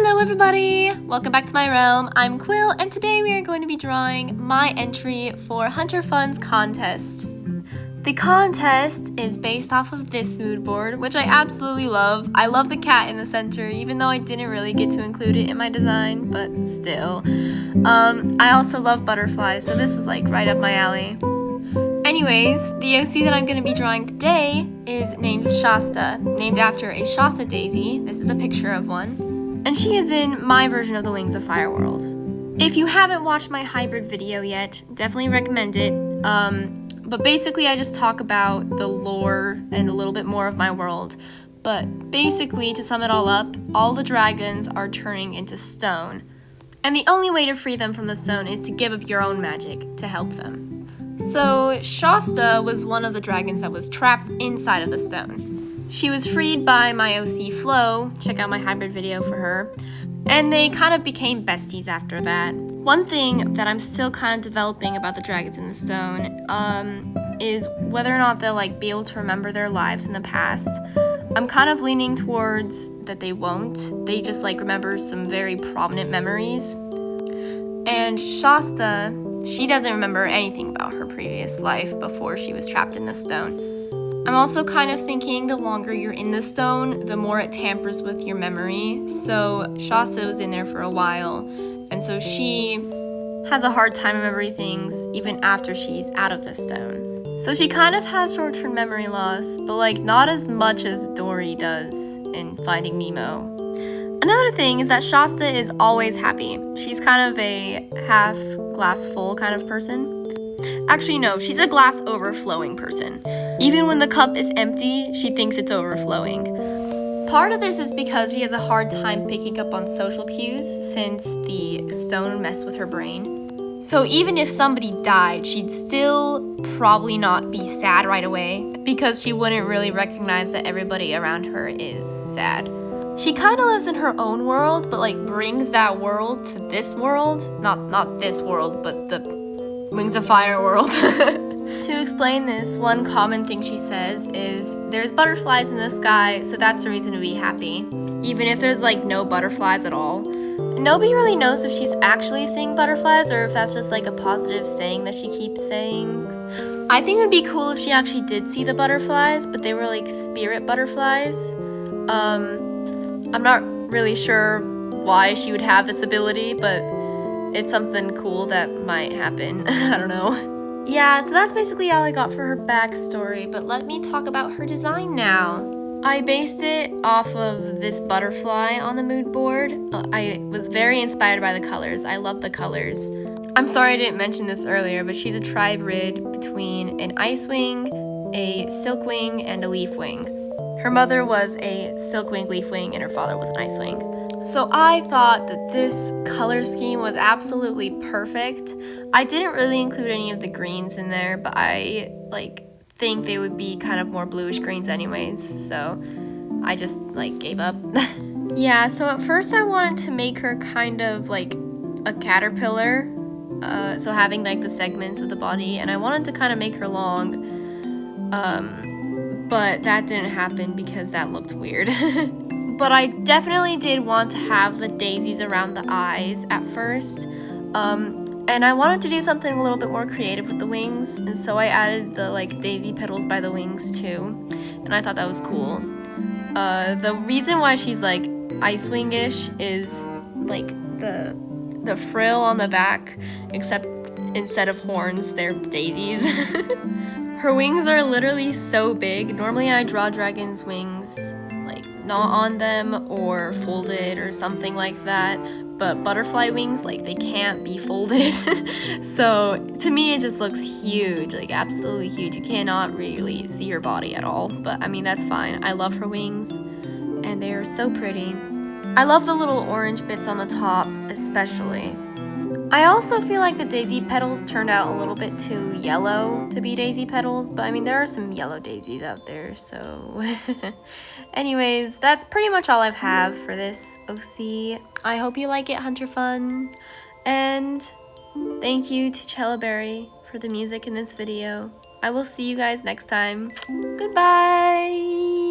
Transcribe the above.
Hello everybody! Welcome back to my realm. I'm Quill and today we are going to be drawing my entry for Hunter Fun's contest. The contest is based off of this mood board, which I absolutely love. I love the cat in the center, even though I didn't really get to include it in my design, but still. I also love butterflies, so this was like right up my alley. Anyways, the OC that I'm going to be drawing today is named Shasta, named after a Shasta daisy. This is a picture of one. And she is in my version of the Wings of Fire world. If you haven't watched my hybrid video yet, definitely recommend it. But basically I just talk about the lore and a little bit more of my world. But basically, to sum it all up, all the dragons are turning into stone. And the only way to free them from the stone is to give up your own magic to help them. So Shasta was one of the dragons that was trapped inside of the stone. She was freed by my OC Flo, check out my hybrid video for her, and they kind of became besties after that. One thing that I'm still kind of developing about the dragons in the stone is whether or not they'll be able to remember their lives in the past. I'm kind of leaning towards that they won't. They just remember some very prominent memories. And Shasta, she doesn't remember anything about her previous life before she was trapped in the stone. I'm also kind of thinking the longer you're in the stone, the more it tampers with your memory. So Shasta was in there for a while, and so she has a hard time remembering things even after she's out of the stone. So she kind of has short-term memory loss, but not as much as Dory does in Finding Nemo. Another thing is that Shasta is always happy. She's kind of a half glass full kind of person. Actually, no, she's a glass overflowing person. Even when the cup is empty, she thinks it's overflowing. Part of this is because she has a hard time picking up on social cues since the stone messed with her brain. So even if somebody died, she'd still probably not be sad right away because she wouldn't really recognize that everybody around her is sad. She kind of lives in her own world, but brings that world to this world. Not this world, but the Wings of Fire world. To explain this, one common thing she says is, there's butterflies in the sky, so that's the reason to be happy. Even if there's no butterflies at all. Nobody really knows if she's actually seeing butterflies or if that's just a positive saying that she keeps saying. I think it would be cool if she actually did see the butterflies, but they were spirit butterflies. I'm not really sure why she would have this ability, but it's something cool that might happen. I don't know. Yeah, so that's basically all I got for her backstory, but let me talk about her design now. I based it off of this butterfly on the mood board. I was very inspired by the colors. I love the colors. I'm sorry I didn't mention this earlier, but she's a tribrid between an icewing, a silkwing, and a leafwing. Her mother was a silkwing leafwing, and her father was an icewing. So I thought that this color scheme was absolutely perfect. I didn't really include any of the greens in there, but I think they would be kind of more bluish greens anyways, so I just gave up. Yeah, so at first I wanted to make her kind of a caterpillar, so having the segments of the body, and I wanted to kind of make her long, but that didn't happen because that looked weird. But I definitely did want to have the daisies around the eyes at first. And I wanted to do something a little bit more creative with the wings, and so I added the daisy petals by the wings too. And I thought that was cool. The reason why she's Icewing-ish is the frill on the back, except instead of horns, they're daisies. Her wings are literally so big. Normally I draw dragons' wings not on them or folded or something like that, but butterfly wings they can't be folded. So to me it just looks huge, absolutely huge. You cannot really see her body at all, but I mean that's fine. I love her wings and they are so pretty. I love the little orange bits on the top especially. I also feel the daisy petals turned out a little bit too yellow to be daisy petals, but I mean there are some yellow daisies out there, so anyways, that's pretty much all I have for this OC. I hope you like it, Hunter Fun, and thank you to Celloberry for the music in this video. I will see you guys next time. Goodbye!